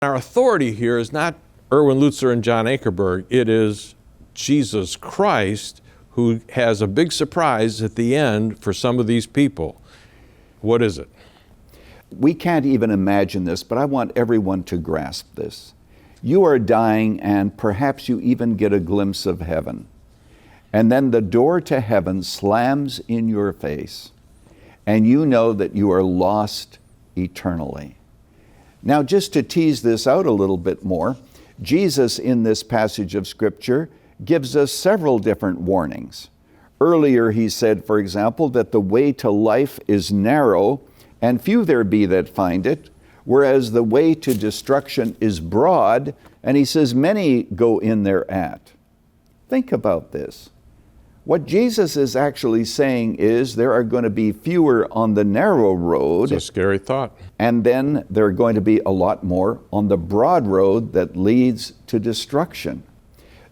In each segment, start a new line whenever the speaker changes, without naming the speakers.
Our authority here is not Erwin Lutzer and John Ankerberg. It is Jesus Christ, who has a big surprise at the end for some of these people. What is it?
We can't even imagine this, but I want everyone to grasp this. You are dying, and perhaps you even get a glimpse of heaven. And then the door to heaven slams in your face, and you know that you are lost eternally. Now, just to tease this out a little bit more, Jesus in this passage of Scripture gives us several different warnings. Earlier he said, for example, that the way to life is narrow, and few there be that find it, whereas the way to destruction is broad, and he says many go in thereat. Think about this. What Jesus is actually saying is there are going to be fewer on the narrow road.
It's a scary thought.
And then there are going to be a lot more on the broad road that leads to destruction.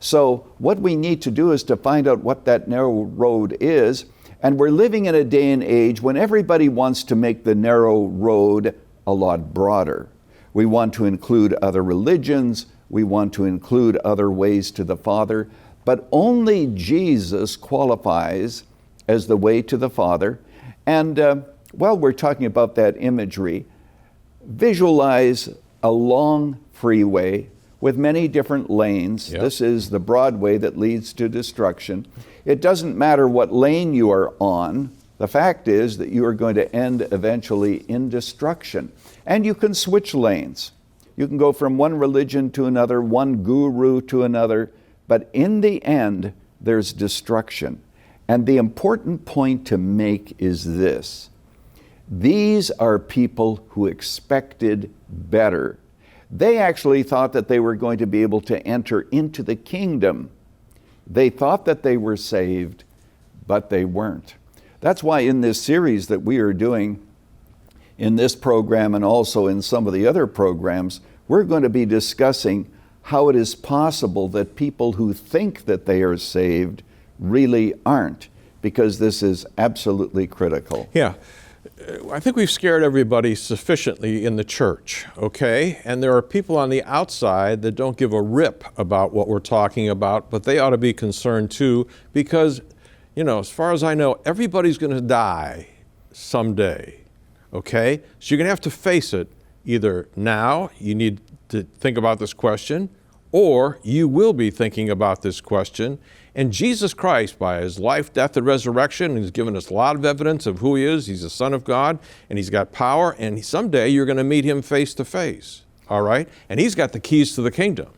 So what we need to do is to find out what that narrow road is. And we're living in a day and age when everybody wants to make the narrow road a lot broader. We want to include other religions. We want to include other ways to the Father. But only Jesus qualifies as the way to the Father. And while we're talking about that imagery, visualize a long freeway with many different lanes.
Yep.
This is the broad way that leads to destruction. It doesn't matter what lane you are on. The fact is that you are going to end eventually in destruction. And you can switch lanes. You can go from one religion to another, one guru to another. But in the end, there's destruction. And the important point to make is this. These are people who expected better. They actually thought that they were going to be able to enter into the kingdom. They thought that they were saved, but they weren't. That's why in this series that we are doing, in this program and also in some of the other programs, we're going to be discussing how it is possible that people who think that they are saved really aren't, because this is absolutely critical.
Yeah. I think we've scared everybody sufficiently in the church, okay? And there are people on the outside that don't give a rip about what we're talking about, but they ought to be concerned too, because, you know, as far as I know, everybody's going to die someday, okay? So you're going to have to face it either now, you need to think about this question, or you will be thinking about this question. And Jesus Christ, by his life, death, and resurrection, has given us a lot of evidence of who he is. He's the Son of God, and he's got power, and someday you're going to meet him face to face, all right? And he's got the keys to the kingdom.